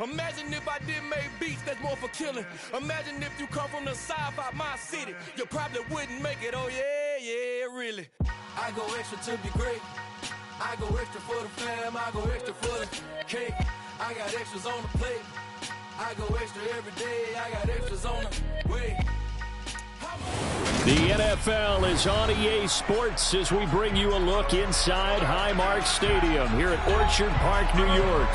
Imagine if I didn't make beats that's more for killing. Imagine if you come from the south out my city. You probably wouldn't make it, oh yeah, really. I go extra to be great. I go extra for the fam, I go extra for the cake. I got extras on the plate. I go extra every day, I got extras on the way. The NFL is on EA Sports as we bring you a look inside Highmark Stadium here at Orchard Park, New York.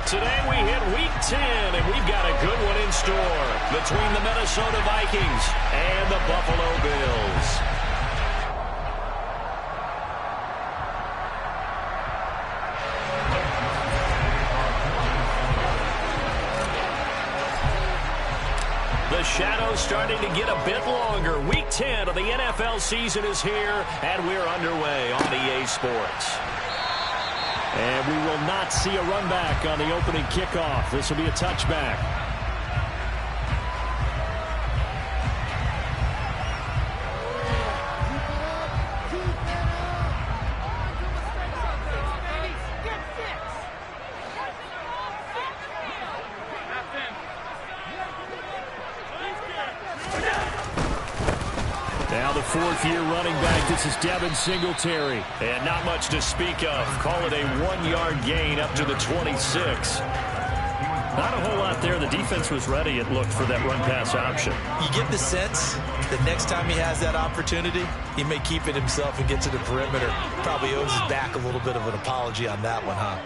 Today we hit Week 10, and we've got a good one in store between the Minnesota Vikings and the Buffalo Bills. The shadow's starting to get a bit longer. Week 10 of the NFL season is here, and we're underway on EA Sports. And we will not see a run back on the opening kickoff. This will be a touchback. Now the fourth-year running back, this is Devin Singletary. And not much to speak of. Call it a 1-yard gain up to the 26. Not a whole lot there. The defense was ready, it looked, for that run-pass option. You get the sense that next time he has that opportunity, he may keep it himself and get to the perimeter. Probably owes his back a little bit of an apology on that one, huh?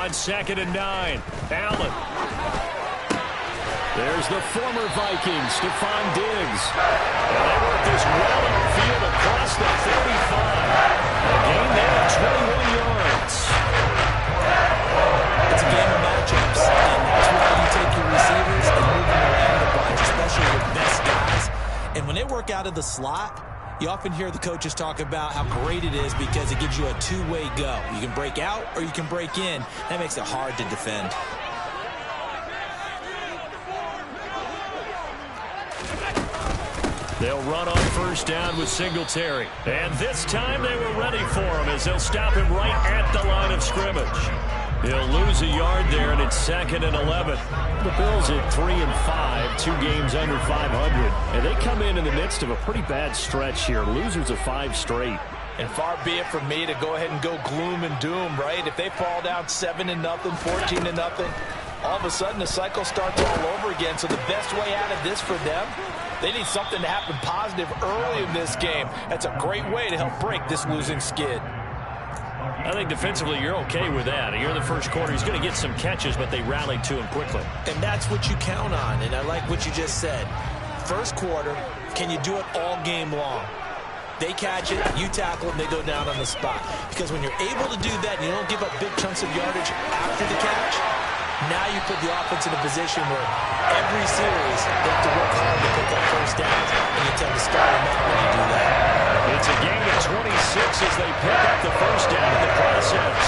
On 2nd and 9, Allen. There's the former Vikings, Stephon Diggs. And they work this well upfield across the 35. A gain there of 21 yards. It's a game of matchups, and that's why you take your receivers and move them around the bunch, especially with best guys. And when they work out of the slot, you often hear the coaches talk about how great it is because it gives you a two-way go. You can break out or you can break in. That makes it hard to defend. They'll run on first down with Singletary. And this time they were ready for him as they'll stop him right at the line of scrimmage. He'll lose a yard there, and it's 2nd and 11. The Bills at 3-5, 2 games under 500. And they come in the midst of a pretty bad stretch here. Losers of 5 straight. And far be it from me to go ahead and go gloom and doom, right? If they fall down 7-0, 14-0, all of a sudden the cycle starts all over again. So the best way out of this for them, they need something to happen positive early in this game. That's a great way to help break this losing skid. I think defensively you're okay with that. Here in the first quarter, he's going to get some catches, but they rallied to him quickly. And that's what you count on, and I like what you just said. First quarter, can you do it all game long? They catch it, you tackle them, they go down on the spot. Because when you're able to do that and you don't give up big chunks of yardage after the catch, now you put the offense in a position where every series they have to work hard to pick up first downs, and you tend to start them up when you do that. It's a gain of 26 as they pick up the first down in the process.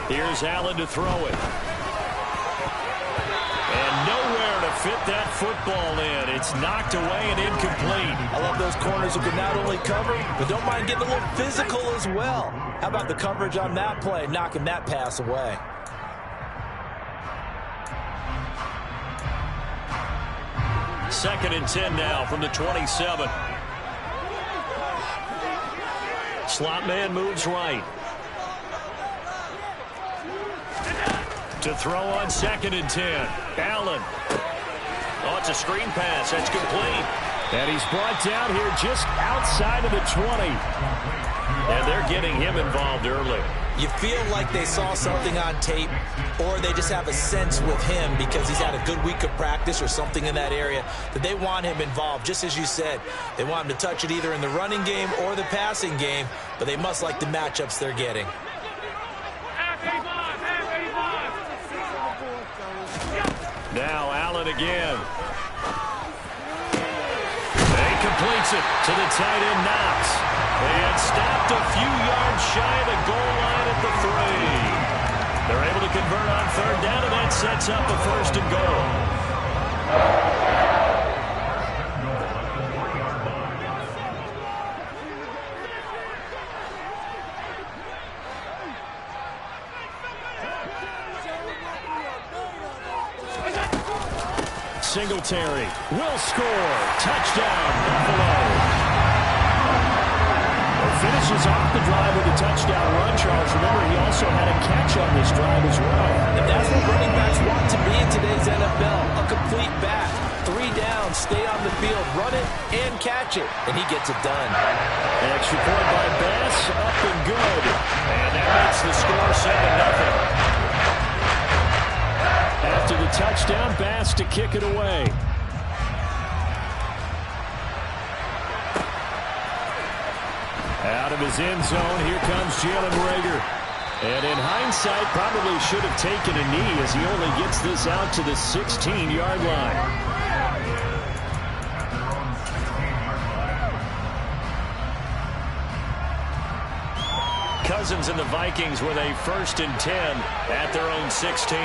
Here's Allen to throw it. And nowhere to fit that football in. It's knocked away and incomplete. I love those corners who can not only cover, but don't mind getting a little physical as well. How about the coverage on that play, knocking that pass away? Second and 10 now from the 27. Slot man moves right. To throw on 2nd and 10. Allen. Oh, it's a screen pass. That's complete. And he's brought down here just outside of the 20. And they're getting him involved early. You feel like they saw something on tape, or they just have a sense with him because he's had a good week of practice or something in that area that they want him involved. Just as you said, they want him to touch it either in the running game or the passing game, but they must like the matchups they're getting. Now Allen again. He completes it to the tight end, Knox. And stopped just a few yards shy of the goal line at the 3. They're able to convert on third down, and that sets up a first and goal. Singletary will score. Touchdown, Buffalo. Finishes off the drive with a touchdown run, Charles. Remember, he also had a catch on this drive as well. And that's what running backs want to be in today's NFL. A complete back. 3 down, stay on the field, run it, and catch it. And he gets it done. Extra point by Bass, up and good. And that makes the score 7-0. After the touchdown, Bass to kick it away. Out of his end zone, here comes Jalen Reagor. And in hindsight, probably should have taken a knee as he only gets this out to the 16-yard line. Cousins and the Vikings with a 1st and 10 at their own 16.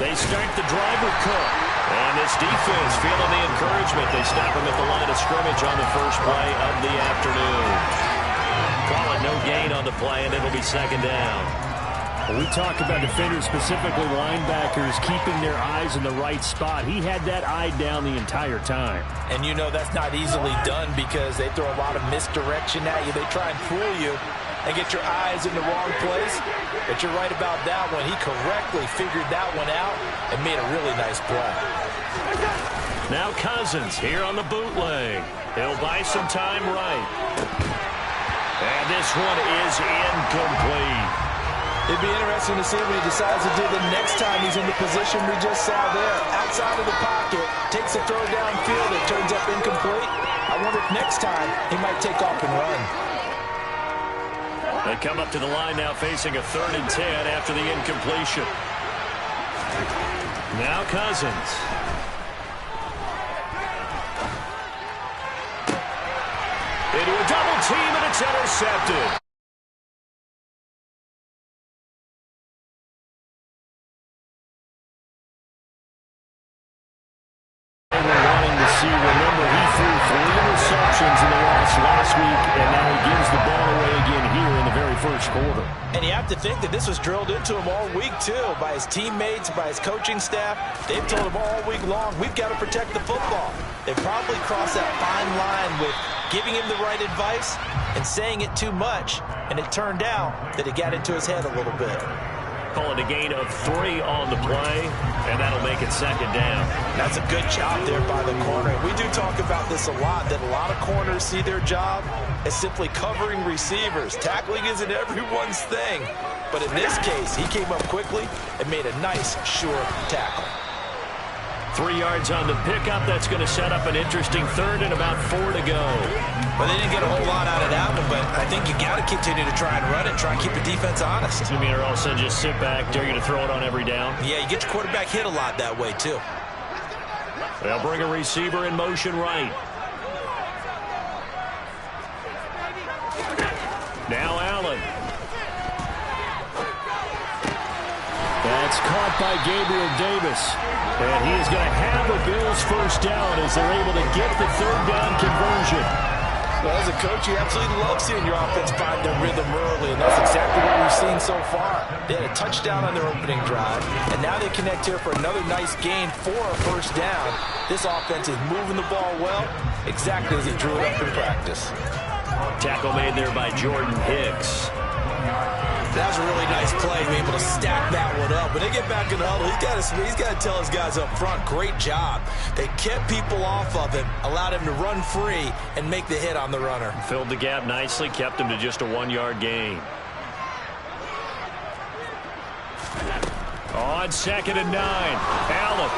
They start the drive with Cook. And this defense feeling the encouragement. They stop him at the line of scrimmage on the first play of the afternoon. Call it no gain on the play, and it'll be 2nd down. When we talk about defenders, specifically linebackers, keeping their eyes in the right spot. He had that eye down the entire time. And you know that's not easily done because they throw a lot of misdirection at you. They try and fool you and get your eyes in the wrong place. But you're right about that one. He correctly figured that one out and made a really nice play. Now Cousins here on the bootleg. He'll buy some time right. And this one is incomplete. It'd be interesting to see what he decides to do the next time he's in the position we just saw there. Outside of the pocket, takes a throw downfield, it turns up incomplete. I wonder if next time he might take off and run. They come up to the line now facing a 3rd and 10 after the incompletion. Now Cousins. Into a double team, and it's intercepted. Remember, he threw 3 interceptions in the loss last week, and now he gives the ball away again here in the very first quarter. And you have to think that this was drilled into him all week, too, by his teammates, by his coaching staff. They've told him all week long, we've got to protect the football. They probably crossed that fine line with giving him the right advice and saying it too much, and it turned out that it got into his head a little bit. Call it a gain of 3 on the play, and that'll make it 2nd down. That's a good job there by the corner. We do talk about this a lot, that a lot of corners see their job as simply covering receivers. Tackling isn't everyone's thing. But in this case, he came up quickly and made a nice, sure tackle. 3 yards on the pickup. That's going to set up an interesting 3rd and about 4 to go. Well, they didn't get a whole lot out of that one, but I think you got to continue to try and run it, try and keep the defense honest. You mean or also just sit back, dare you to throw it on every down? Yeah, you get your quarterback hit a lot that way, too. They'll bring a receiver in motion right. Now Allen. That's caught by Gabriel Davis. And he is going to have a Bills first down as they're able to get the 3rd down conversion. Well, as a coach, you absolutely love seeing your offense find their rhythm early, and that's exactly what we've seen so far. They had a touchdown on their opening drive, and now they connect here for another nice gain for a first down. This offense is moving the ball well, exactly as he drew it up in practice. Tackle made there by Jordan Hicks. That was a really nice play, to be able to stack that one up. When they get back in the huddle, he's got to tell his guys up front, great job. They kept people off of him, allowed him to run free, and make the hit on the runner. Filled the gap nicely, kept him to just a 1-yard gain. On 2nd and 9, Allen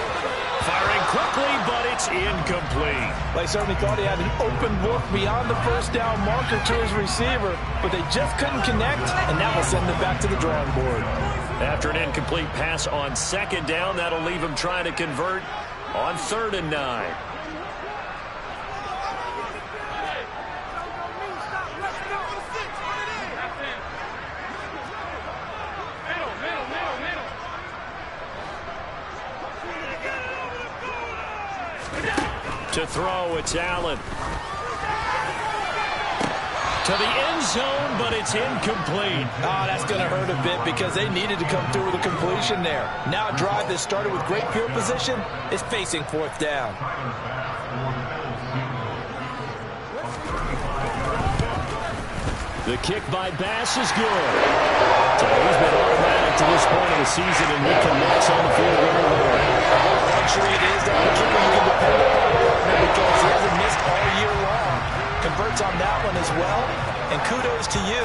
firing quickly, but it's incomplete. They certainly thought he had an open look beyond the first down marker to his receiver, but they just couldn't connect, and that will send them back to the drawing board. After an incomplete pass on 2nd down, that'll leave him trying to convert on 3rd and 9. To throw, it's Allen. To the end zone, but it's incomplete. Oh, that's going to hurt a bit because they needed to come through with a completion there. Now a drive that started with great field position is facing 4th down. The kick by Bass is good. So he's been automatic to this point of the season, and he connects on the field goal. Luxury it is that the kicker you can depend on because he hasn't missed all year long. Converts on that one as well. And kudos to you.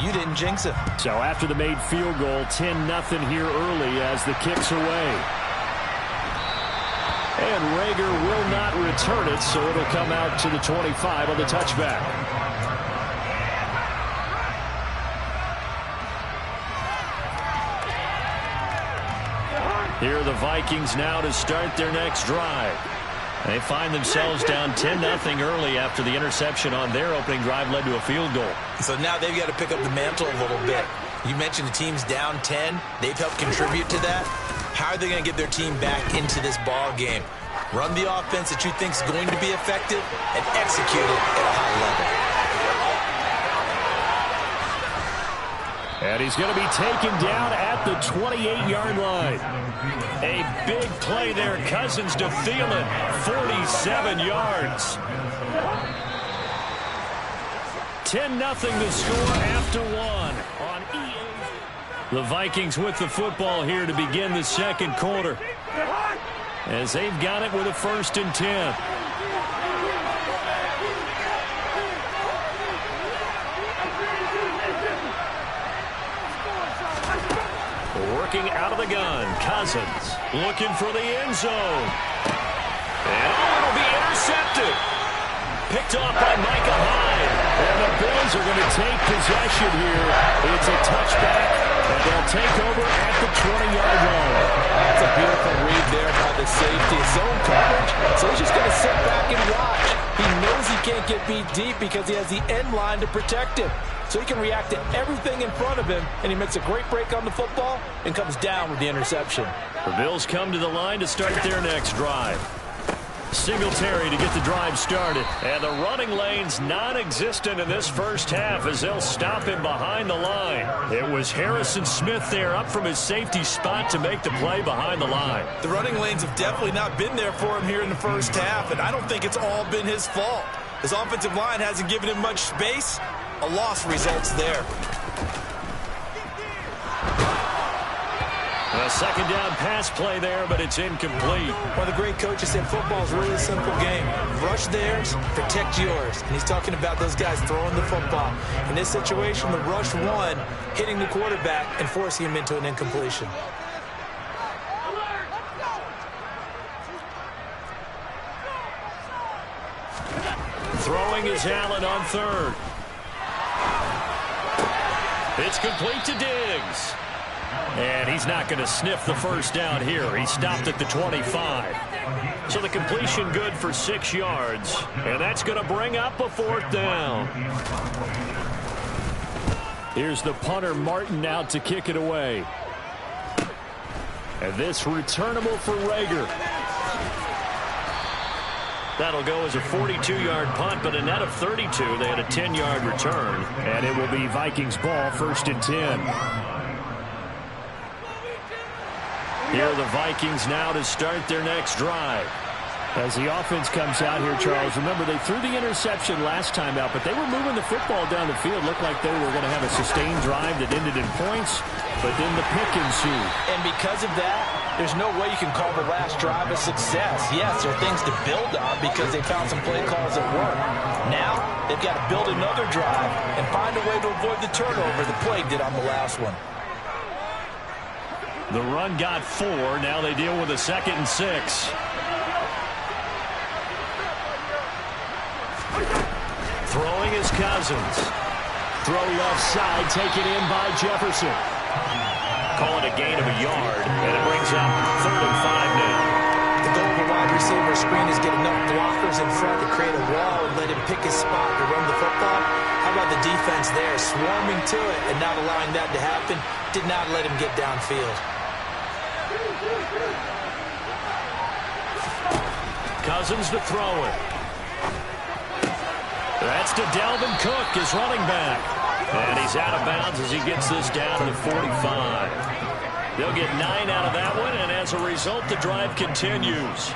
You didn't jinx it. So after the made field goal, 10-0 here early as the kick's away. And Rager will not return it, so it'll come out to the 25 on the touchback. Here are the Vikings now to start their next drive. They find themselves down 10-0 early after the interception on their opening drive led to a field goal. So now they've got to pick up the mantle a little bit. You mentioned the team's down 10. They've helped contribute to that. How are they going to get their team back into this ball game? Run the offense that you think is going to be effective and execute it at a high level. And he's going to be taken down at the 28-yard line. A big play there. Cousins to Thielen. 47 yards. 10-0 the score after one on EA. The Vikings with the football here to begin the second quarter, as they've got it with a 1st and 10. Working out of the gun, Cousins looking for the end zone. And it'll be intercepted. Picked off by Micah Hyde. And the Bills are going to take possession here. It's a touchback, and they'll take over at the 20-yard line. That's a beautiful read there by the safety. Zone coverage, so he's just going to sit back and watch. He knows he can't get beat deep because he has the end line to protect him. So he can react to everything in front of him, and he makes a great break on the football and comes down with the interception. The Bills come to the line to start their next drive. Singletary to get the drive started. And the running lane's non-existent in this first half as they'll stop him behind the line. It was Harrison Smith there up from his safety spot to make the play behind the line. The running lanes have definitely not been there for him here in the first half, and I don't think it's all been his fault. His offensive line hasn't given him much space. A loss results there. A second down pass play there, but it's incomplete. One of the great coaches said football is really a simple game. Rush theirs, protect yours. And he's talking about those guys throwing the football. In this situation, the rush one, hitting the quarterback and forcing him into an incompletion. Throwing is Allen on 3rd. It's complete to Diggs. And he's not going to sniff the first down here. He stopped at the 25. So the completion good for 6 yards. And that's going to bring up a 4th down. Here's the punter, Martin, out to kick it away. And this returnable for Rager. That'll go as a 42-yard punt, but a net of 32. They had a 10-yard return. And it will be Vikings ball, 1st and 10. Here are the Vikings now to start their next drive. As the offense comes out here, Charles, remember they threw the interception last time out, but they were moving the football down the field. Looked like they were going to have a sustained drive that ended in points, but then the pick ensued. And because of that, there's no way you can call the last drive a success. Yes, there are things to build on because they found some play calls that work. Now, they've got to build another drive and find a way to avoid the turnover the play did on the last one. The run got 4. Now they deal with a 2nd and 6. Throwing is Cousins. Throw left side, taken in by Jefferson. Call it a gain of a yard, and it brings up 3rd and 5 now. The goal of a wide receiver screen is get enough blockers in front to create a wall and let him pick his spot to run the football. How about the defense there, swarming to it and not allowing that to happen? Did not let him get downfield. Cousins to throw it. That's to Dalvin Cook, his running back. And he's out of bounds as he gets this down to the 45. They'll get 9 out of that one, and as a result, the drive continues.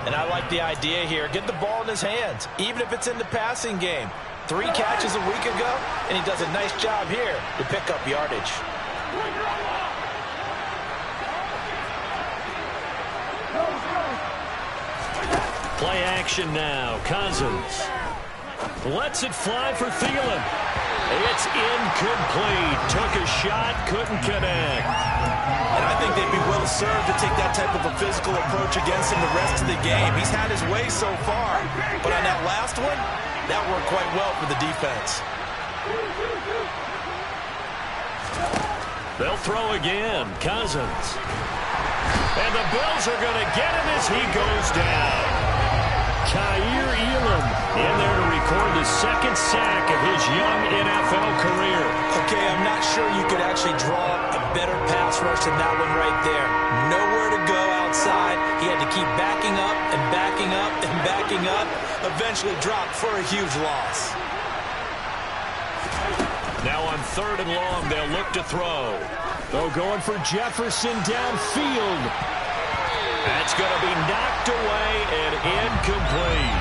And I like the idea here. Get the ball in his hands, even if it's in the passing game. 3 catches a week ago, and he does a nice job here to pick up yardage. Play action now. Cousins lets it fly for Thielen. It's incomplete. Took a shot, couldn't connect. And I think they'd be well served to take that type of a physical approach against him the rest of the game. He's had his way so far, but on that last one, that worked quite well for the defense. They'll throw again. Cousins. And the Bills are going to get him as he goes down. Kaiir Elam in there to record the 2nd sack of his young NFL career. Okay, I'm not sure you could actually draw a better pass rush than that one right there. Nowhere to go outside. He had to keep backing up and backing up and backing up. Eventually dropped for a huge loss. Now on 3rd and long, they'll look to throw. They're going for Jefferson downfield. That's going to be knocked away and incomplete.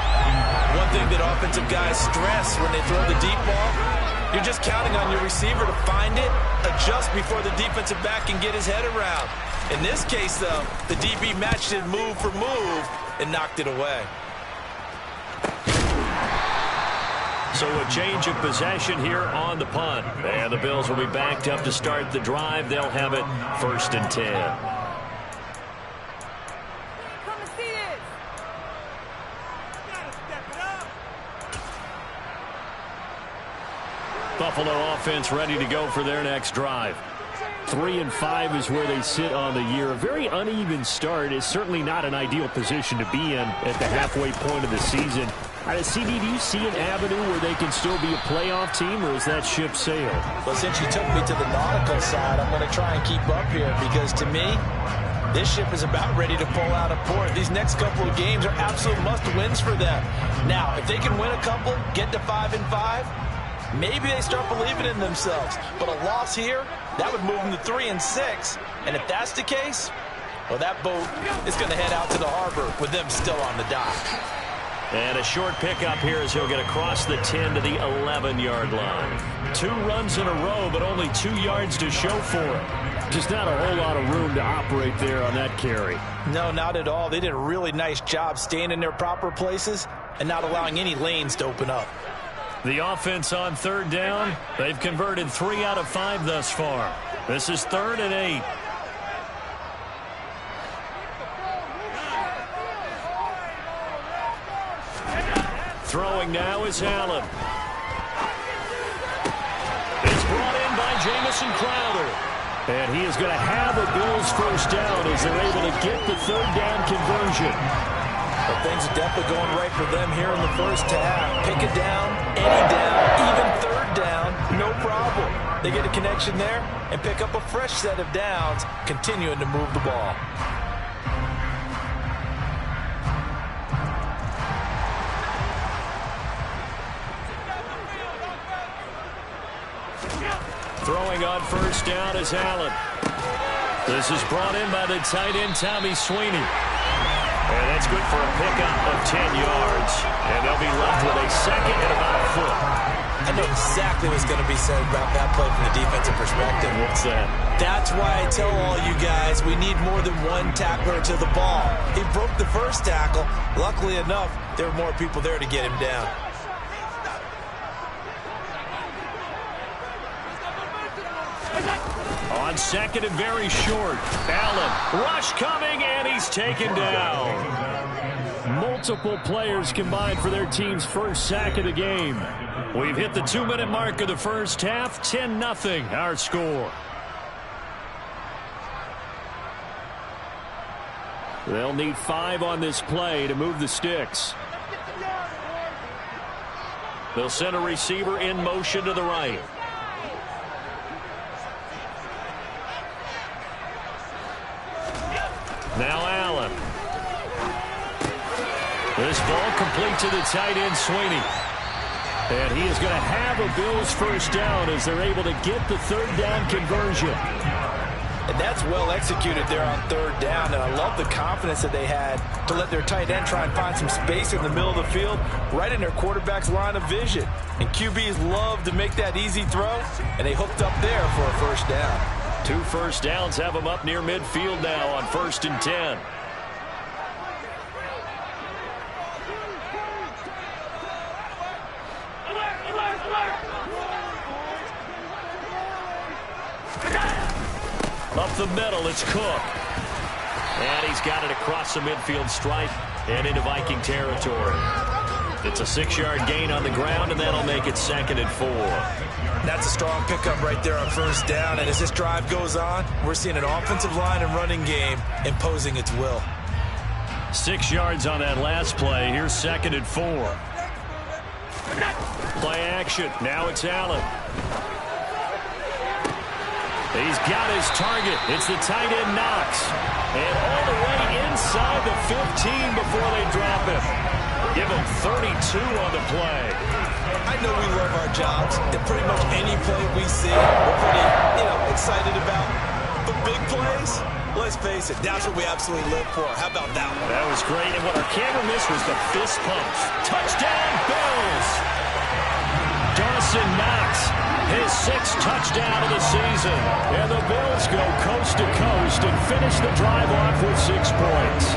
One thing that offensive guys stress when they throw the deep ball, you're just counting on your receiver to find it, adjust before the defensive back can get his head around. In this case, though, the DB matched it move for move and knocked it away. So a change of possession here on the punt. And the Bills will be backed up to start the drive. They'll have it 1st and 10. Buffalo offense ready to go for their next drive. 3-5 is where they sit on the year. A very uneven start is certainly not an ideal position to be in at the halfway point of the season. CD, do you see an avenue where they can still be a playoff team, or is that ship sailed? Well, since you took me to the nautical side, I'm going to try and keep up here because, to me, this ship is about ready to pull out of port. These next couple of games are absolute must-wins for them. Now, if they can win a couple, get to 5-5, maybe they start believing in themselves. But a loss here, that would move them to 3-6. And if that's the case, well, that boat is going to head out to the harbor with them still on the dock. And a short pickup here as he'll get across the 10 to the 11-yard line. 2 runs in a row, but only 2 yards to show for it. Just not a whole lot of room to operate there on that carry. No, not at all. They did a really nice job staying in their proper places and not allowing any lanes to open up. The offense on 3rd down, they've converted 3 out of 5 thus far. This is 3rd and 8. Throwing now is Allen. It's brought in by Jamison Crowder. And he is going to have a Bills 1st down as they're able to get the 3rd down conversion. But things are definitely going right for them here in the first half. Pick it down, any down, even 3rd down, no problem. They get a connection there and pick up a fresh set of downs, continuing to move the ball. Throwing on 1st down is Allen. This is brought in by the tight end, Tommy Sweeney. And that's good for a pickup of 10 yards. And they'll be left with a 2nd and about a foot. I know exactly what's going to be said about that play from the defensive perspective. What's that? That's why I tell all you guys we need more than one tackler to the ball. He broke the first tackle. Luckily enough, there were more people there to get him down. On 2nd and very short. Allen, rush coming, and he's taken down. Multiple players combined for their team's 1st sack of the game. We've hit the 2-minute mark of the first half. 10-0 our score. They'll need 5 on this play to move the sticks. They'll send a receiver in motion to the right. Now Allen. This ball complete to the tight end, Sweeney. And he is going to have a Bills first down as they're able to get the third down conversion. And that's well executed there on third down. And I love the confidence that they had to let their tight end try and find some space in the middle of the field, right in their quarterback's line of vision. And QBs love to make that easy throw, and they hooked up there for a first down. 2 first downs have them up near midfield now on 1st and 10. Up the middle, it's Cook. And he's got it across the midfield stripe and into Viking territory. It's a 6-yard gain on the ground, and that'll make it 2nd and 4. That's a strong pickup right there on first down. And as this drive goes on, we're seeing an offensive line and running game imposing its will. 6 yards on that last play. Here's 2nd and 4. Play action. Now it's Allen. He's got his target. It's the tight end, Knox. And all the way inside the 15 before they drop him. Give him 32 on the play. I know we love our jobs, and pretty much any play we see, we're pretty, excited about. But big plays, let's face it, that's what we absolutely live for. How about that one? That was great, and what our camera missed was the fist pump. Touchdown, Bills! Dawson Knox, his 6th touchdown of the season. And the Bills go coast to coast and finish the drive off with 6 points.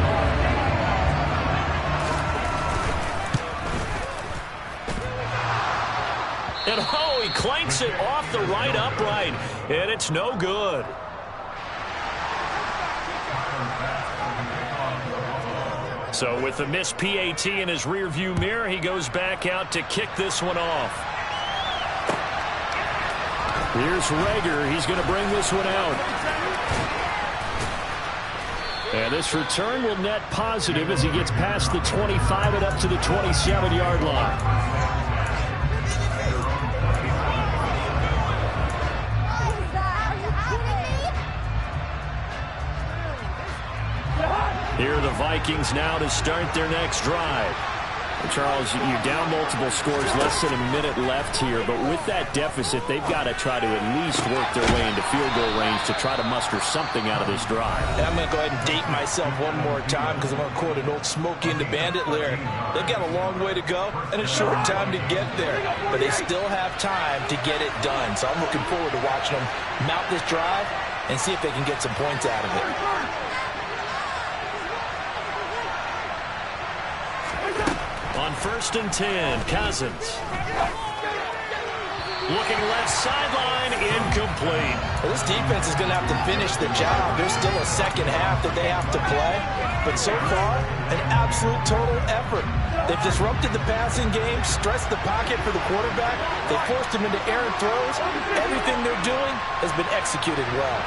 And he clanks it off the right upright, and it's no good. So with the missed PAT in his rearview mirror, he goes back out to kick this one off. Here's Rager. He's going to bring this one out. And this return will net positive as he gets past the 25 and up to the 27-yard line. Here are the Vikings now to start their next drive. Charles, you're down multiple scores, less than a minute left here, but with that deficit, they've got to try to at least work their way into field goal range to try to muster something out of this drive. And I'm going to go ahead and date myself one more time because I'm going to quote an old Smokey and the Bandit lyric. They've got a long way to go and a short time to get there, but they still have time to get it done. So I'm looking forward to watching them mount this drive and see if they can get some points out of it. On 1st and 10, Cousins. Looking left sideline, incomplete. Well, this defense is going to have to finish the job. There's still a second half that they have to play. But so far, an absolute total effort. They've disrupted the passing game, stressed the pocket for the quarterback. They forced him into errant throws. Everything they're doing has been executed well.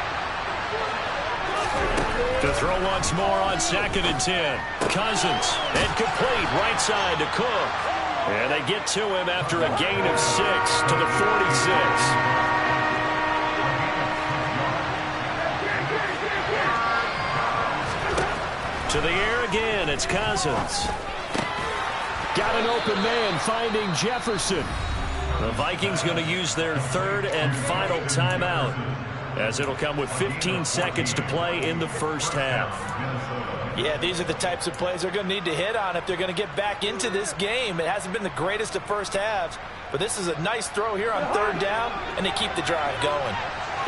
To throw once more on 2nd and 10. Cousins, incomplete, right side to Cook. And they get to him after a gain of 6 to the 46. To the air again, it's Cousins. Got an open man finding Jefferson. The Vikings going to use their 3rd and final timeout, as it'll come with 15 seconds to play in the first half. Yeah, these are the types of plays they're going to need to hit on if they're going to get back into this game. It hasn't been the greatest of first halves, but this is a nice throw here on 3rd down, and they keep the drive going.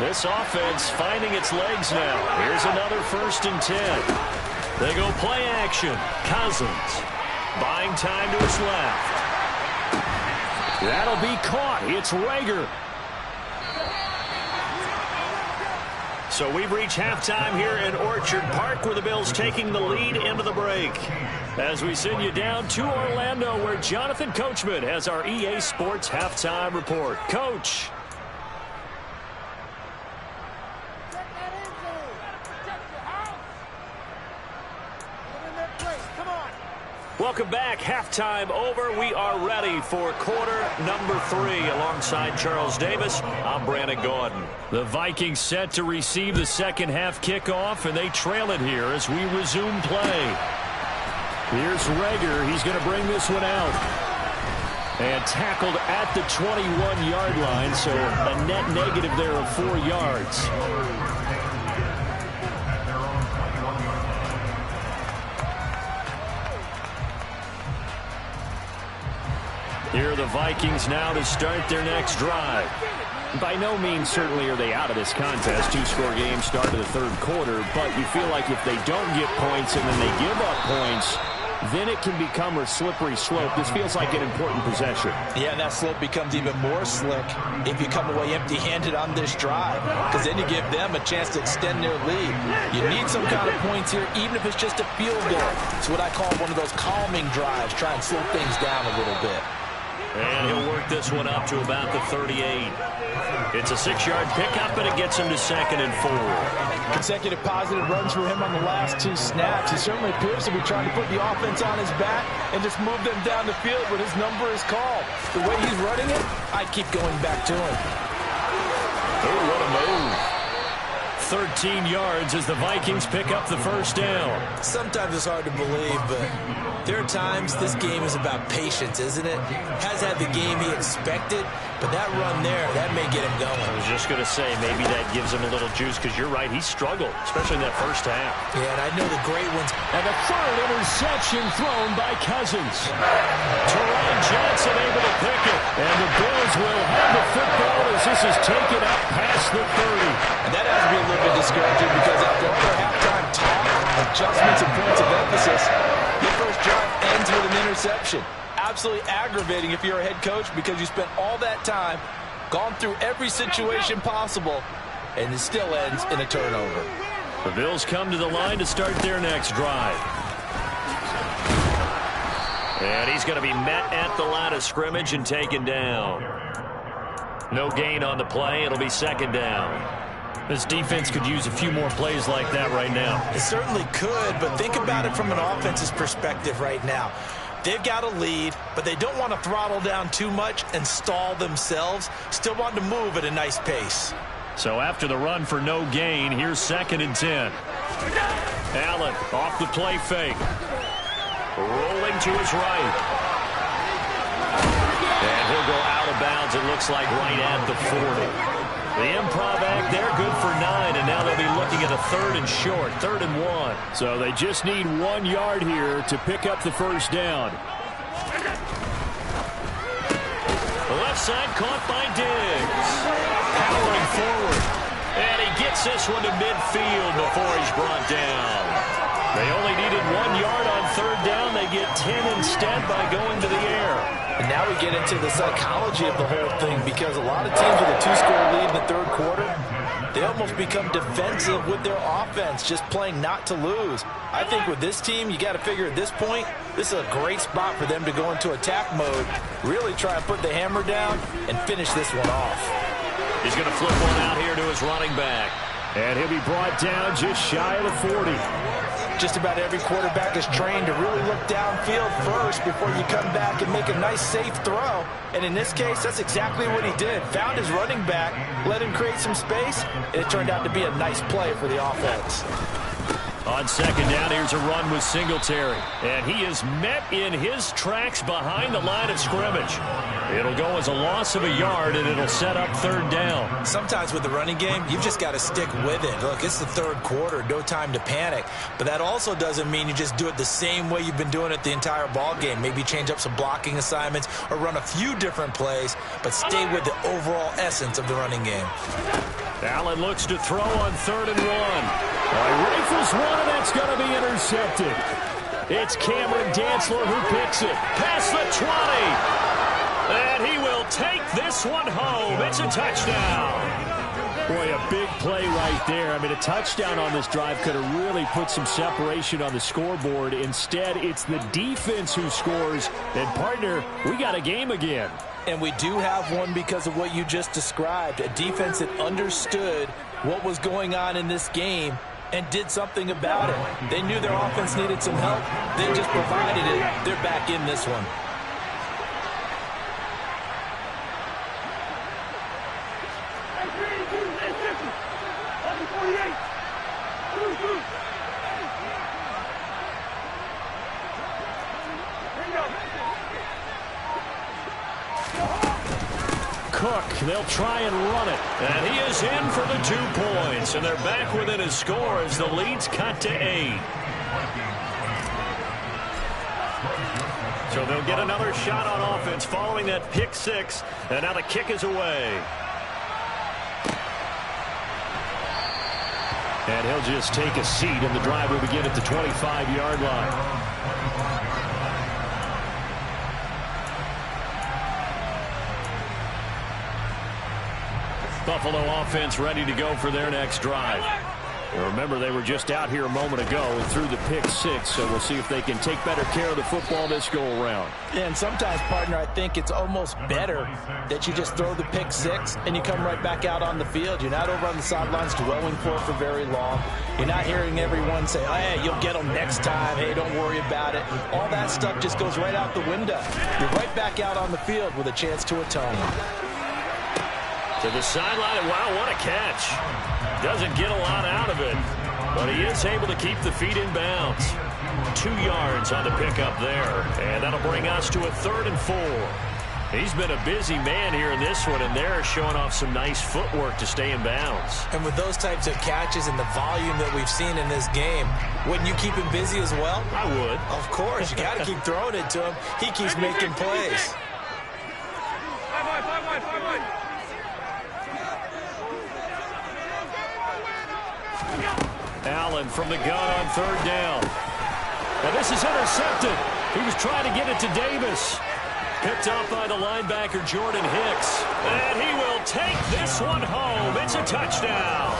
This offense finding its legs now. Here's another 1st and 10. They go play action. Cousins buying time to his left. That'll be caught. It's Rager. So we've reached halftime here in Orchard Park, where the Bills taking the lead into the break. As we send you down to Orlando, where Jonathan Coachman has our EA Sports halftime report. Coach. halftime over. We are ready for quarter number 3. Alongside Charles Davis, I'm Brandon Gaudin. The Vikings set to receive the second half kickoff, and they trail it here as we resume play. Here's Reagor. He's going to bring this one out. And tackled at the 21-yard line, so a net negative there of 4 yards. Here are the Vikings now to start their next drive. By no means certainly are they out of this contest. 2-score game start of the third quarter, but you feel like if they don't get points and then they give up points, then it can become a slippery slope. This feels like an important possession. Yeah, and that slope becomes even more slick if you come away empty-handed on this drive, because then you give them a chance to extend their lead. You need some kind of points here, even if it's just a field goal. It's what I call one of those calming drives. Try and slow things down a little bit. And he'll work this one up to about the 38. It's a 6-yard pickup, and it gets him to 2nd and 4. Consecutive positive runs for him on the last 2 snaps. He certainly appears to be trying to put the offense on his back and just move them down the field when his number is called. The way he's running it, I keep going back to him. Oh, what a move. 13 yards as the Vikings pick up the first down. Sometimes it's hard to believe, but there are times this game is about patience, isn't it? Has had the game he expected, but that run there, that may get him going. I was just going to say, maybe that gives him a little juice, because you're right, he struggled, especially in that first half. Yeah, and I know the great ones. And the third interception thrown by Cousins. Terron Johnson able to pick it, and the Bills will have the football as this is taken up past the 30. And that has to be a little bit discouraging, because after all their halftime talk, adjustments and points of emphasis, the first drive ends with an interception. Absolutely aggravating if you're a head coach, because you spent all that time, gone through every situation possible, and it still ends in a turnover. The Bills come to the line to start their next drive. And he's going to be met at the line of scrimmage and taken down. No gain on the play. It'll be 2nd down. This defense could use a few more plays like that right now. It certainly could, but think about it from an offense's perspective right now. They've got a lead, but they don't want to throttle down too much and stall themselves. Still want to move at a nice pace. So after the run for no gain, here's 2nd and 10. Allen off the play fake. Rolling to his right. And he'll go out of bounds, it looks like, right at the 40. The improv act there, good for 9, and now they'll be looking at a 3rd and short, 3rd and 1. So they just need 1 yard here to pick up the first down. The left side caught by Diggs. Powering forward. And he gets this one to midfield before he's brought down. They only needed 1 yard on 3rd down. They get 10 instead by going to the air. And now we get into the psychology of the whole thing, because a lot of teams with a 2-score lead in the third quarter, they almost become defensive with their offense, just playing not to lose. I think with this team, you got to figure at this point, this is a great spot for them to go into attack mode, really try and put the hammer down and finish this one off. He's going to flip one out here to his running back. And he'll be brought down just shy of the 40. Just about every quarterback is trained to really look downfield first before you come back and make a nice, safe throw. And in this case, that's exactly what he did. Found his running back, let him create some space, and it turned out to be a nice play for the offense. On 2nd down, here's a run with Singletary. And he is met in his tracks behind the line of scrimmage. It'll go as a loss of a yard, and it'll set up 3rd down. Sometimes with the running game, you've just got to stick with it. Look, it's the third quarter, no time to panic. But that also doesn't mean you just do it the same way you've been doing it the entire ball game. Maybe change up some blocking assignments or run a few different plays, but stay with the overall essence of the running game. Allen looks to throw on 3rd and 1. Rifles one, and that's going to be intercepted. It's Cameron Dantzler who picks it. Past the 20. And he will take this one home. It's a touchdown. Boy, a big play right there. I mean, a touchdown on this drive could have really put some separation on the scoreboard. Instead, it's the defense who scores. And, partner, we got a game again. And we do have one because of what you just described. A defense that understood what was going on in this game and did something about it. They knew their offense needed some help. They just provided it. They're back in this one. Cook, they'll try and run it. And he is in for the 2 points. And they're back within his score as the lead's cut to 8. So they'll get another shot on offense following that pick 6. And now the kick is away. And he'll just take a seat, and the drive will begin at the 25-yard line. Buffalo offense ready to go for their next drive. Remember, they were just out here a moment ago and threw the pick 6, so we'll see if they can take better care of the football this go-around. And sometimes, partner, I think it's almost better that you just throw the pick 6 and you come right back out on the field. You're not over on the sidelines dwelling for very long. You're not hearing everyone say, hey, you'll get them next time. Hey, don't worry about it. All that stuff just goes right out the window. You're right back out on the field with a chance to atone. To the sideline, and wow, what a catch. Doesn't get a lot out of it, but he is able to keep the feet in bounds. 2 yards on the pickup there, and that'll bring us to a 3rd and 4. He's been a busy man here in this one, and they're showing off some nice footwork to stay in bounds. And with those types of catches and the volume that we've seen in this game, wouldn't you keep him busy as well? I would. Of course, you got to keep throwing it to him. He keeps making plays. Allen from the gun on 3rd down. Now this is intercepted. He was trying to get it to Davis. Picked up by the linebacker Jordan Hicks. And he will take this one home. It's a touchdown.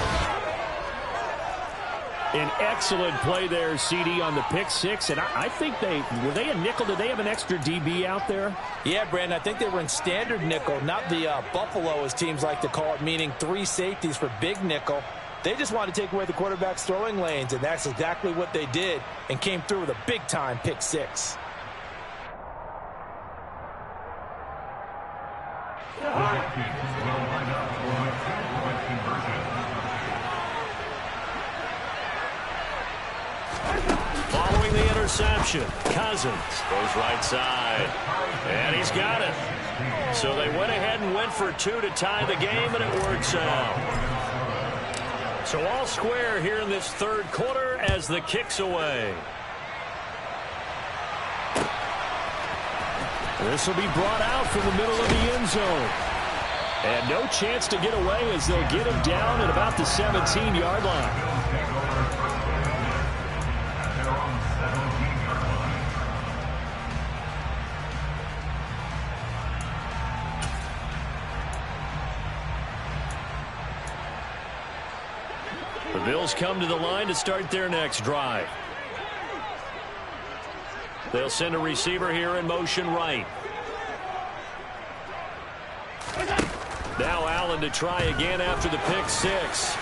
An excellent play there, CD, on the pick 6. And I think were they a nickel? Did they have an extra DB out there? Yeah, Brandon, I think they were in standard nickel, not the Buffalo, as teams like to call it, meaning 3 safeties for big nickel. They just wanted to take away the quarterback's throwing lanes, and that's exactly what they did, and came through with a big-time pick 6. Following the interception, Cousins goes right side, and he's got it. So they went ahead and went for 2 to tie the game, and it works out. So all square here in this 3rd quarter as the kick's away. This will be brought out from the middle of the end zone. And no chance to get away as they'll get him down at about the 17-yard line. The Bills come to the line to start their next drive. They'll send a receiver here in motion right. Now Allen to try again after the pick 6.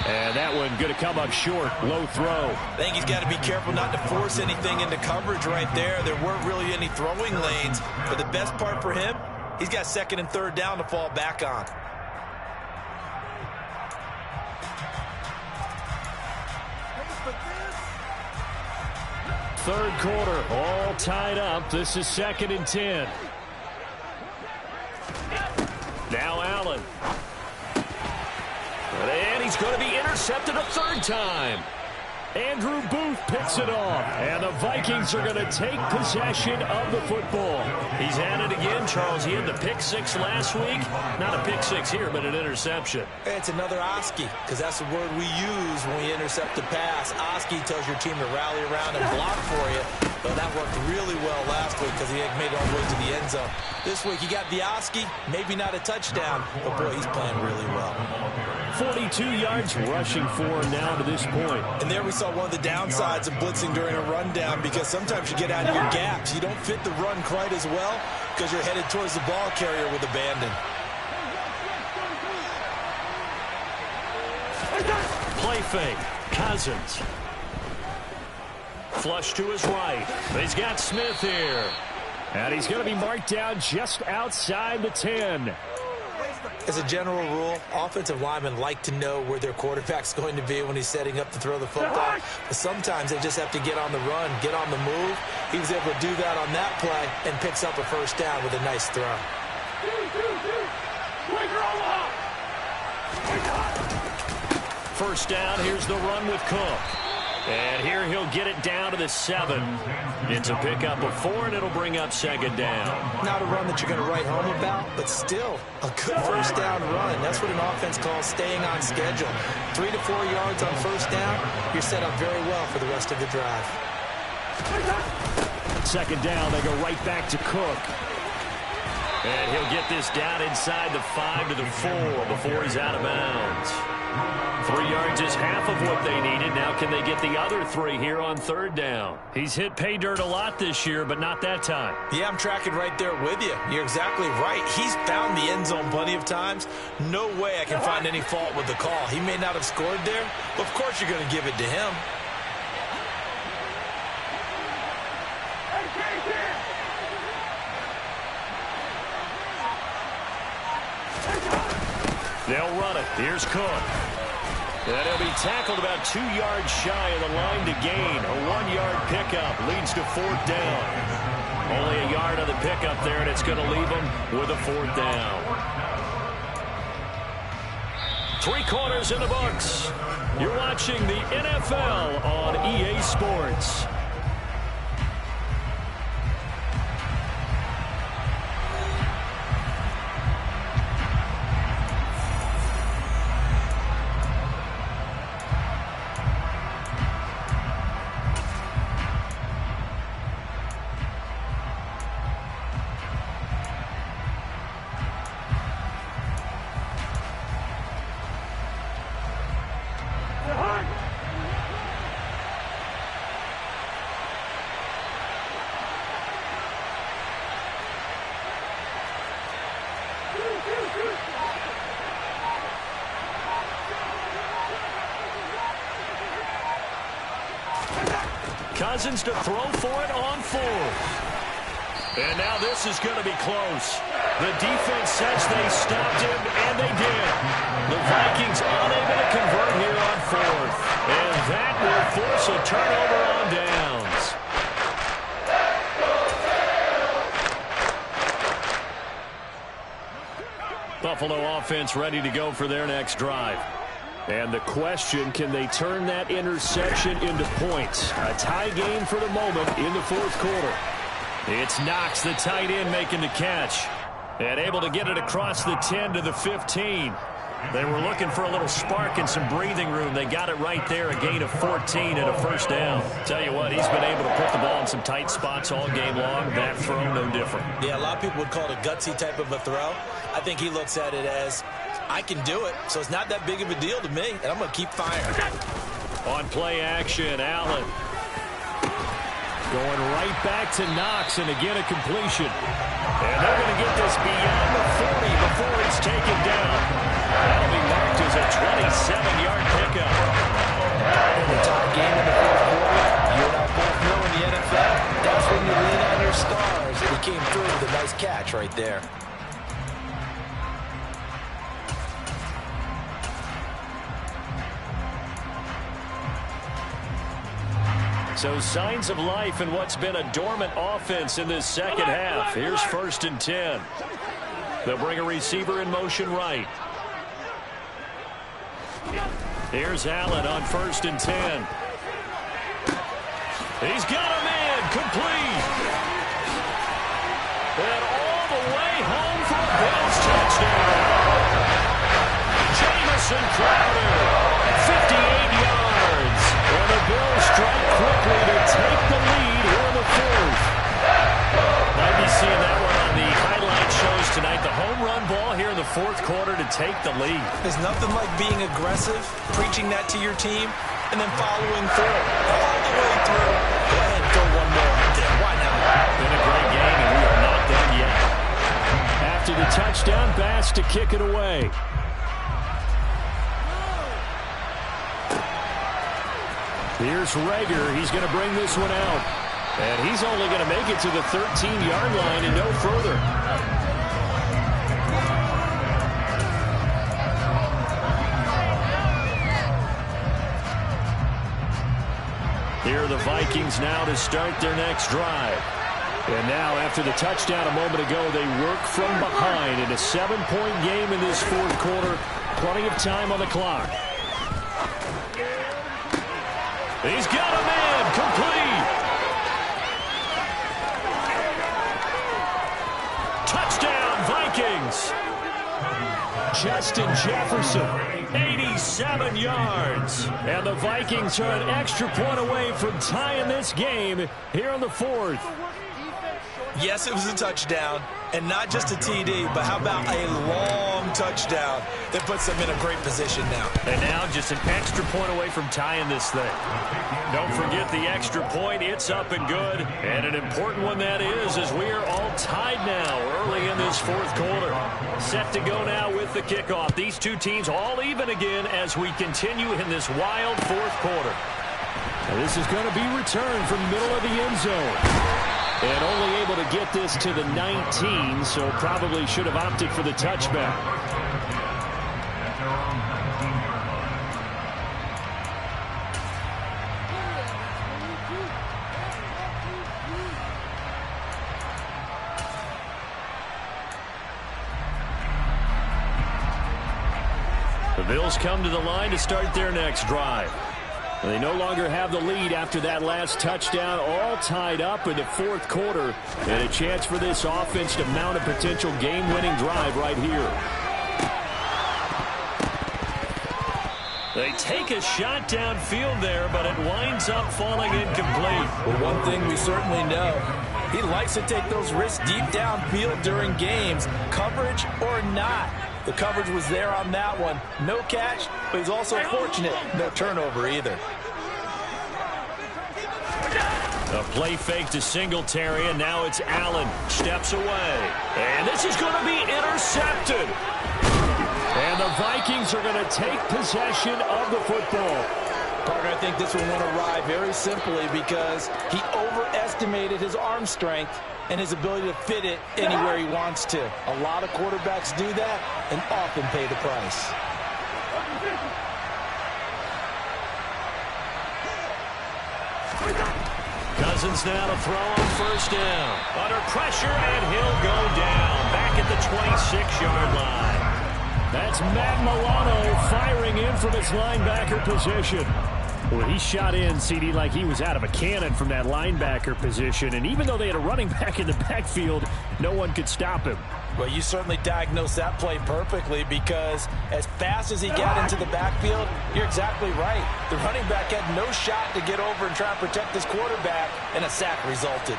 And that one going to come up short. Low throw. I think he's got to be careful not to force anything into coverage right there. There weren't really any throwing lanes. But the best part for him, he's got 2nd and 3rd down to fall back on. Third quarter, all tied up. This is 2nd and 10. Now Allen. And he's going to be intercepted a 3rd time. Andrew Booth picks it off. And the Vikings are going to take possession of the football. He's had it again, Charles. He had the pick 6 last week. Not a pick 6 here, but an interception. It's another Oski, because that's the word we use when we intercept a pass. Oski tells your team to rally around and block for you. But that worked really well last week because he made it all the way to the end zone. This week he got the Oski, maybe not a touchdown, but boy, he's playing really well. 42 yards rushing for him now to this point. And there we saw one of the downsides of blitzing during a rundown, because sometimes you get out of your gaps. You don't fit the run quite as well because you're headed towards the ball carrier with abandon. Play fake. Cousins. Flush to his right. He's got Smith here. And he's going to be marked down just outside the 10. As a general rule, offensive linemen like to know where their quarterback's going to be when he's setting up to throw the football. But sometimes they just have to get on the run, get on the move. He was able to do that on that play and picks up a first down with a nice throw. First down, here's the run with Cook. And here he'll get it down to the 7. It's a pickup of 4, and it'll bring up second down. Not a run that you're going to write home about, but still a good first down run. That's what an offense calls staying on schedule. 3 to 4 yards on first down, you're set up very well for the rest of the drive. Second down, they go right back to Cook. And he'll get this down inside the 5 to the 4 before he's out of bounds. 3 yards is half of what they needed. Now can they get the other 3 here on third down? He's hit pay dirt a lot this year, but not that time. Yeah, I'm tracking right there with you. You're exactly right. He's found the end zone plenty of times. No way I can find any fault with the call. He may not have scored there, but of course you're going to give it to him. They'll run it. Here's Cook. And he'll be tackled about 2 yards shy of the line to gain. A 1-yard pickup leads to fourth down. Only a yard on the pickup there, and it's going to leave him with a fourth down. 3 quarters in the books. You're watching the NFL on EA Sports. Cousins to throw for it on 4th. And now this is going to be close. The defense says they stopped him, and they did. The Vikings unable to convert here on 4th. And that will force a turnover on downs. Buffalo offense ready to go for their next drive. And the question, can they turn that interception into points? A tie game for the moment in the 4th quarter. It's Knox, the tight end, making the catch. And able to get it across the 10 to the 15. They were looking for a little spark and some breathing room. They got it right there, a gain of 14 and a first down. Tell you what, he's been able to put the ball in some tight spots all game long. That throw, no different. Yeah, a lot of people would call it a gutsy type of a throw. I think he looks at it as, I can do it, so it's not that big of a deal to me, and I'm going to keep firing. On play action, Allen. Going right back to Knox, and again a completion. And they're going to get this beyond the 40 before it's taken down. That'll be marked as a 27-yard pickup. In the top game in the 4th quarter, you and I both know in the NFL, that's when you lean on your stars, and he came through with a nice catch right there. So signs of life in what's been a dormant offense in this second half. Here's 1st and 10. They'll bring a receiver in motion right. Here's Allen on 1st and 10. He's got a man complete. And all the way home for a Bills touchdown. Jamison Crowder, 58 yards. And the Bills strike quickly to take the lead here in the 4th. Might be seeing that one on the highlight shows tonight. The home run ball here in the 4th quarter to take the lead. There's nothing like being aggressive, preaching that to your team, and then following through. All the way through. Go ahead and throw one more. Why not? Been a great game, and we are not done yet. After the touchdown, Bass to kick it away. Here's Rager. He's going to bring this one out. And he's only going to make it to the 13-yard line and no further. Here are the Vikings now to start their next drive. And now, after the touchdown a moment ago, they work from behind in a 7-point game in this fourth quarter. Plenty of time on the clock. He's got a man, complete. Touchdown, Vikings. Justin Jefferson, 87 yards. And the Vikings are an extra point away from tying this game here in the fourth. Yes, it was a touchdown, and not just a TD, but how about a long touchdown that puts them in a great position now. And now just an extra point away from tying this thing. Don't forget the extra point. It's up and good. And an important one that is, as we are all tied now early in this fourth quarter. Set to go now with the kickoff. These two teams all even again as we continue in this wild fourth quarter. Now this is going to be returned from the middle of the end zone. And only able to get this to the 19, so probably should have opted for the touchback. The Bills come to the line to start their next drive. They no longer have the lead after that last touchdown, all tied up in the fourth quarter, and a chance for this offense to mount a potential game-winning drive right here. They take a shot downfield there, but it winds up falling incomplete. Well, one thing we certainly know, he likes to take those risks deep downfield during games, coverage or not. The coverage was there on that one. No catch, but he's also fortunate. No turnover either. A play fake to Singletary, and now it's Allen. Steps away. And this is going to be intercepted. And the Vikings are going to take possession of the football. Parker, I think this one went awry very simply because he overestimated his arm strength and his ability to fit it anywhere he wants to. A lot of quarterbacks do that and often pay the price. Cousins now to throw on first down. Under pressure, and he'll go down. Back at the 26-yard line. That's Matt Milano firing in from his linebacker position. Well, he shot in, CD, like he was out of a cannon from that linebacker position. And even though they had a running back in the backfield, no one could stop him. Well, you certainly diagnosed that play perfectly because as fast as he got into the backfield, you're exactly right. The running back had no shot to get over and try and protect this quarterback, and a sack resulted.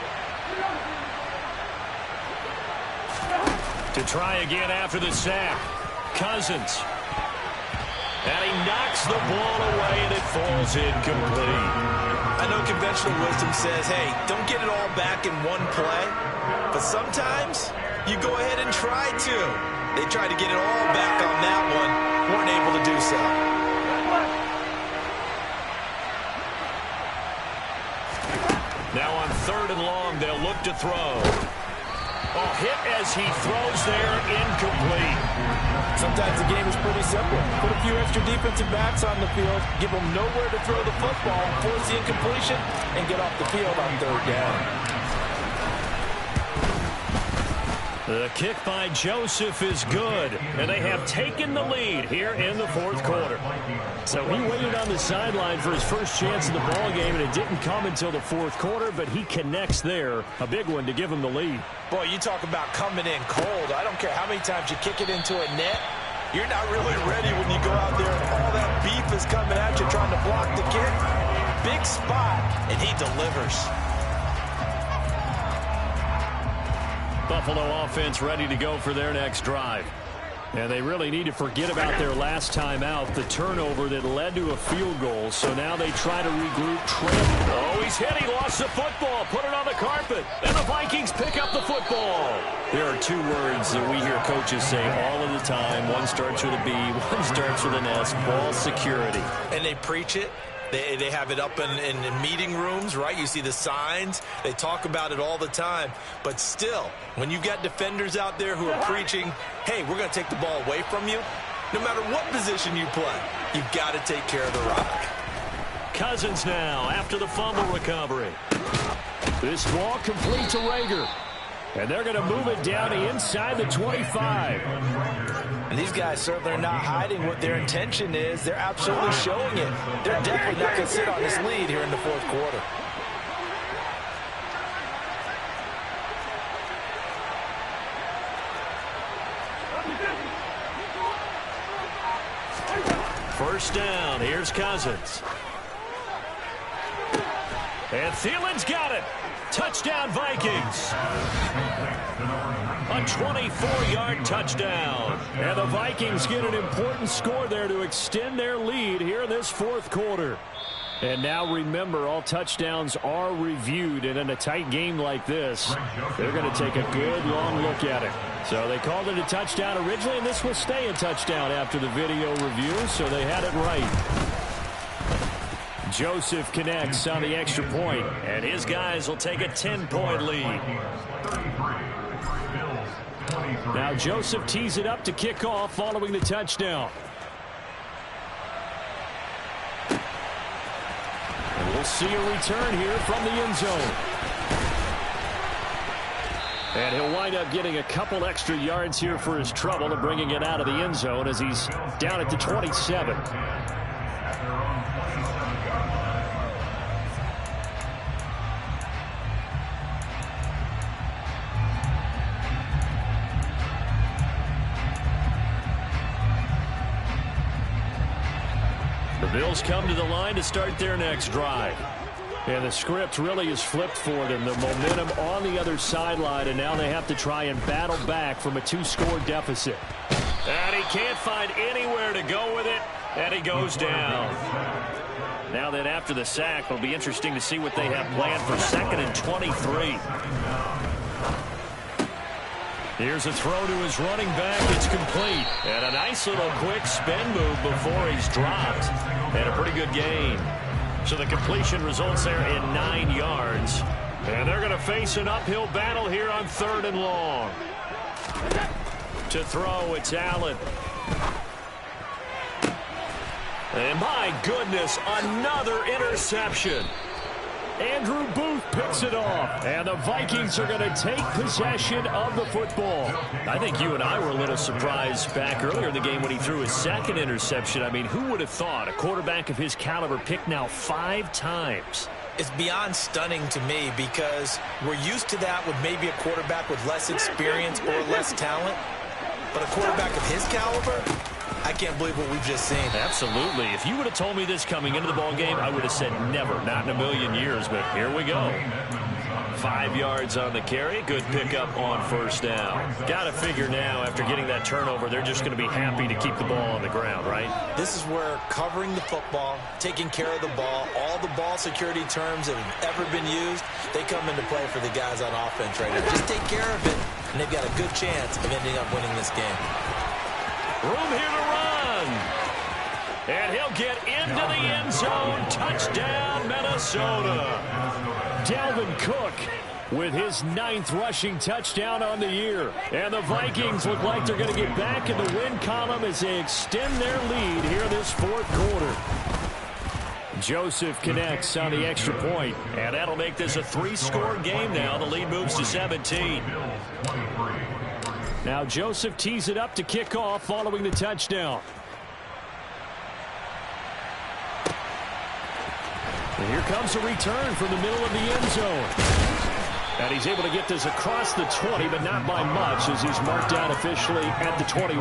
To try again after the sack, Cousins. And he knocks the ball away, and it falls incomplete. I know conventional wisdom says, hey, don't get it all back in one play. But sometimes you go ahead and try to. They tried to get it all back on that one. Weren't able to do so. Now on 3rd and long, they'll look to throw. Oh, hit as he throws there, incomplete. Sometimes the game is pretty simple. Put a few extra defensive backs on the field, give them nowhere to throw the football, force the incompletion, and get off the field on 3rd down. The kick by Joseph is good, and they have taken the lead here in the fourth quarter. So he waited on the sideline for his first chance in the ball game, and it didn't come until the fourth quarter, but he connects there, a big one to give him the lead. Boy, you talk about coming in cold. I don't care how many times you kick it into a net. You're not really ready when you go out there and all that beef is coming at you trying to block the kick. Big spot, and he delivers. Buffalo offense ready to go for their next drive. And they really need to forget about their last time out, the turnover that led to a field goal. So now they try to regroup. Oh, he's hit. He lost the football. Put it on the carpet. And the Vikings pick up the football. There are two words that we hear coaches say all of the time. One starts with a B, one starts with an S. Ball security. And they preach it, They have it up in meeting rooms, right? You see the signs. They talk about it all the time. But still, when you've got defenders out there who are preaching, hey, we're going to take the ball away from you, no matter what position you play, you've got to take care of the rock. Cousins now after the fumble recovery. This ball complete to Rager. And they're going to move it down to inside the 25. And these guys certainly are not hiding what their intention is. They're absolutely showing it. They're definitely not going to sit on this lead here in the fourth quarter. First down. Here's Cousins. And Thielen's got it. Touchdown, Vikings. A 24-yard touchdown. And the Vikings get an important score there to extend their lead here in this fourth quarter. And now remember, all touchdowns are reviewed. And in a tight game like this, they're going to take a good long look at it. So they called it a touchdown originally, and this will stay a touchdown after the video review, so they had it right. Joseph connects on the extra point, and his guys will take a 10-point lead. Now Joseph tees it up to kick off following the touchdown. And we'll see a return here from the end zone. And he'll wind up getting a couple extra yards here for his trouble and bringing it out of the end zone as he's down at the 27. The Bills come to the line to start their next drive. And the script really is flipped for them. The momentum on the other sideline, and now they have to try and battle back from a 2-score deficit. And he can't find anywhere to go with it, and he goes down. Now that after the sack, it'll be interesting to see what they have planned for 2nd and 23. Here's a throw to his running back. It's complete. And a nice little quick spin move before he's dropped. And a pretty good gain. So the completion results there in 9 yards. And they're going to face an uphill battle here on 3rd and long. To throw, it's Allen. And my goodness, another interception. Andrew Booth picks it off, and the Vikings are going to take possession of the football. I think you and I were a little surprised back earlier in the game when he threw his 2nd interception. I mean, who would have thought a quarterback of his caliber picked now 5 times? It's beyond stunning to me because we're used to that with maybe a quarterback with less experience or less talent. But a quarterback of his caliber, I can't believe what we've just seen. Absolutely. If you would have told me this coming into the ball game, I would have said never, not in a million years. But here we go. 5 yards on the carry. Good pickup on 1st down. Got to figure now, after getting that turnover, they're just going to be happy to keep the ball on the ground, right? This is where covering the football, taking care of the ball, all the ball security terms that have ever been used, they come into play for the guys on offense right now. Just take care of it, and they've got a good chance of ending up winning this game. Room here to run. And he'll get into the end zone. Touchdown, Minnesota. Dalvin Cook with his 9th rushing touchdown on the year. And the Vikings look like they're going to get back in the win column as they extend their lead here in this 4th quarter. Joseph connects on the extra point, and that'll make this a 3-score game now. The lead moves to 17. Now Joseph tees it up to kick off following the touchdown. And here comes a return from the middle of the end zone. And he's able to get this across the 20, but not by much, as he's marked down officially at the 21.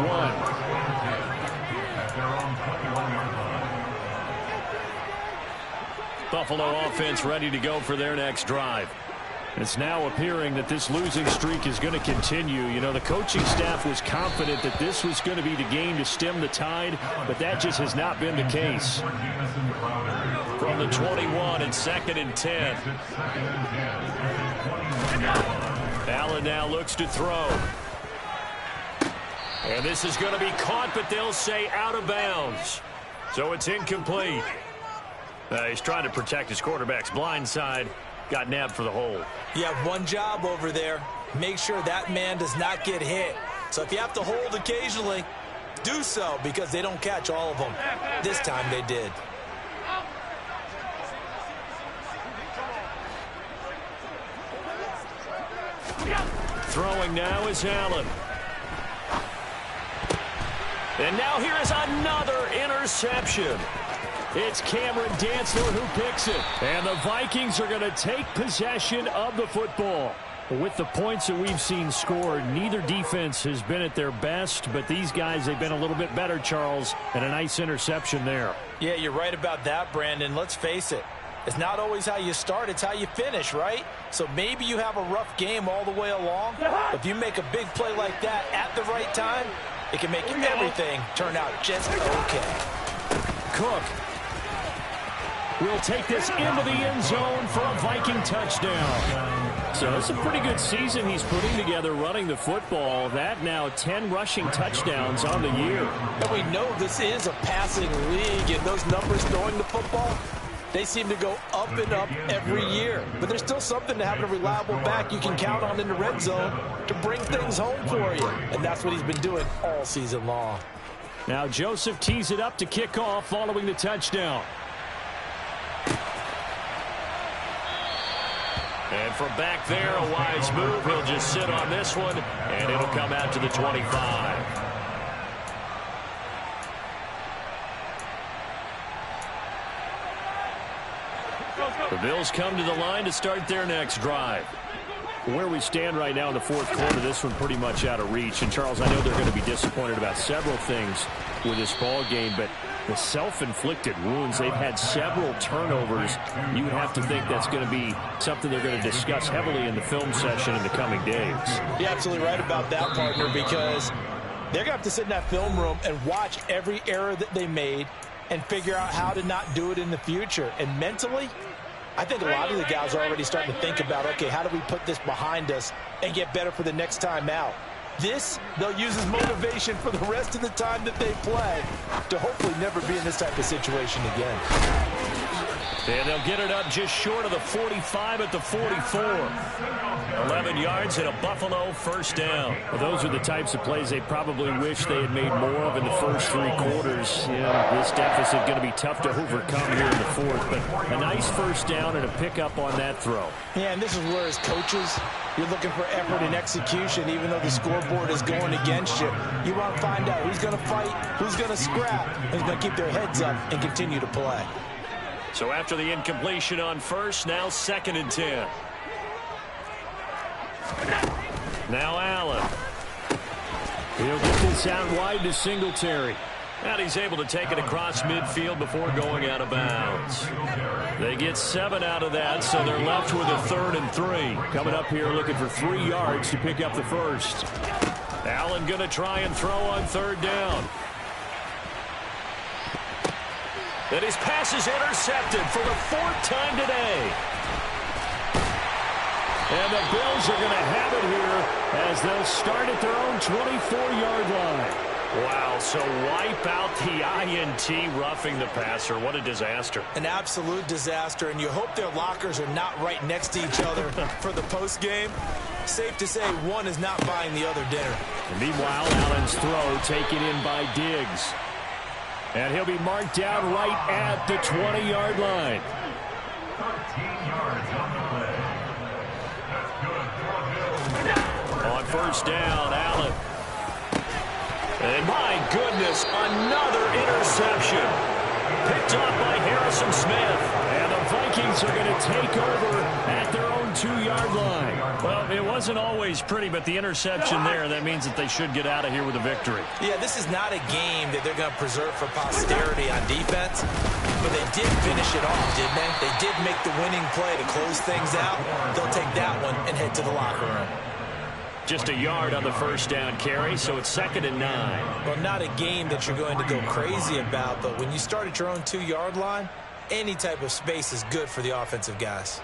Buffalo offense ready to go for their next drive. It's now appearing that this losing streak is going to continue. You know, the coaching staff was confident that this was going to be the game to stem the tide, but that just has not been the case. From the 21 and 2nd and 10. Allen now looks to throw. And this is going to be caught, but they'll say out of bounds. So it's incomplete. He's trying to protect his quarterback's blind side. Got nabbed for the hold. You have one job over there. Make sure that man does not get hit. So if you have to hold occasionally, do so, because they don't catch all of them. This time they did. Throwing now is Allen. And now here is another interception. It's Cameron Dantzler who picks it. And the Vikings are going to take possession of the football. With the points that we've seen scored, neither defense has been at their best, but these guys, they've been a little bit better, Charles, and a nice interception there. Yeah, you're right about that, Brandon. Let's face it. It's not always how you start, it's how you finish, right? So maybe you have a rough game all the way along. If you make a big play like that at the right time, it can make everything turn out just okay. Cook will take this into the end zone for a Viking touchdown. So it's a pretty good season he's putting together running the football. That now 10 rushing touchdowns on the year. And we know this is a passing league, and those numbers throwing the football, they seem to go up and up every year. But there's still something to having a reliable back you can count on in the red zone to bring things home for you. And that's what he's been doing all season long. Now Joseph tees it up to kick off following the touchdown. And from back there, a wise move. He'll just sit on this one, and it'll come out to the 25. The Bills come to the line to start their next drive. Where we stand right now in the fourth quarter, this one pretty much out of reach. And, Charles, I know they're going to be disappointed about several things with this ball game, but the self-inflicted wounds, they've had several turnovers. You would have to think that's going to be something they're going to discuss heavily in the film session in the coming days. You're absolutely right about that, partner, because they're going to have to sit in that film room and watch every error that they made and figure out how to not do it in the future. And mentally, I think a lot of the guys are already starting to think about, okay, how do we put this behind us and get better for the next time out? This, they'll use as motivation for the rest of the time that they play to hopefully never be in this type of situation again. And they'll get it up just short of the 45 at the 44. 11 yards and a Buffalo first down. Well, those are the types of plays they probably wish they had made more of in the first three quarters. Yeah, this deficit going to be tough to overcome here in the fourth, but a nice first down and a pickup on that throw. Yeah, and this is where, as coaches, you're looking for effort and execution, even though the scoreboard is going against you. You want to find out who's going to fight, who's going to scrap, and who's going to keep their heads up and continue to play. So after the incompletion on first, now 2nd and 10. Now Allen. He'll get this out wide to Singletary. And he's able to take it across midfield before going out of bounds. They get 7 out of that, so they're left with a 3rd and 3. Coming up here looking for 3 yards to pick up the first. Allen going to try and throw on 3rd down. And his pass is intercepted for the 4th time today. And the Bills are going to have it here as they'll start at their own 24-yard line. Wow, so wipe out the INT, roughing the passer. What a disaster. An absolute disaster, and you hope their lockers are not right next to each other for the postgame. Safe to say one is not buying the other dinner. And meanwhile, Allen's throw taken in by Diggs. And he'll be marked down right at the 20-yard line. 13 yards on the play. That's good. On first down, Allen. And my goodness, another interception. Picked off by Harrison Smith. And the Vikings are going to take over at their own 2-yard line. Well, it wasn't always pretty, but the interception there, that means that they should get out of here with a victory. Yeah, this is not a game that they're going to preserve for posterity on defense, but they did finish it off, didn't they? They did make the winning play to close things out. They'll take that one and head to the locker room. Just a yard on the first down carry, so it's 2nd and 9. Well, not a game that you're going to go crazy about, but when you start at your own 2-yard line, any type of space is good for the offensive guys.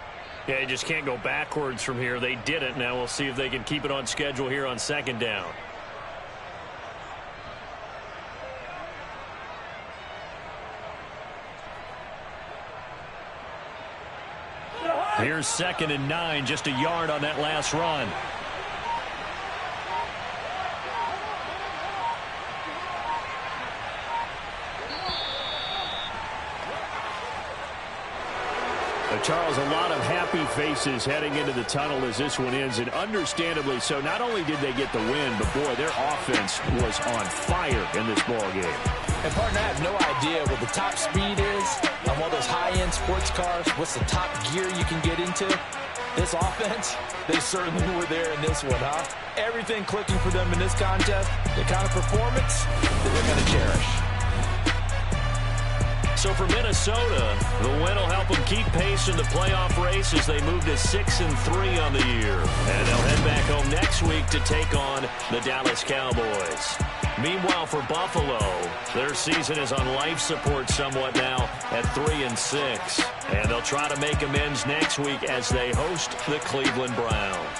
Yeah, you just can't go backwards from here. They did it. Now we'll see if they can keep it on schedule here on 2nd down. Here's 2nd and 9, just a yard on that last run. Charles, a lot of happy faces heading into the tunnel as this one ends, and understandably so. Not only did they get the win, but, boy, their offense was on fire in this ball game. And, partner, I have no idea what the top speed is on one of those high-end sports cars. What's the top gear you can get into? This offense, they certainly were there in this one, huh? Everything clicking for them in this contest, the kind of performance that they're going to cherish. So for Minnesota, the win will help them keep pace in the playoff race as they move to 6-3 on the year. And they'll head back home next week to take on the Dallas Cowboys. Meanwhile, for Buffalo, their season is on life support somewhat now at 3-6. And they'll try to make amends next week as they host the Cleveland Browns.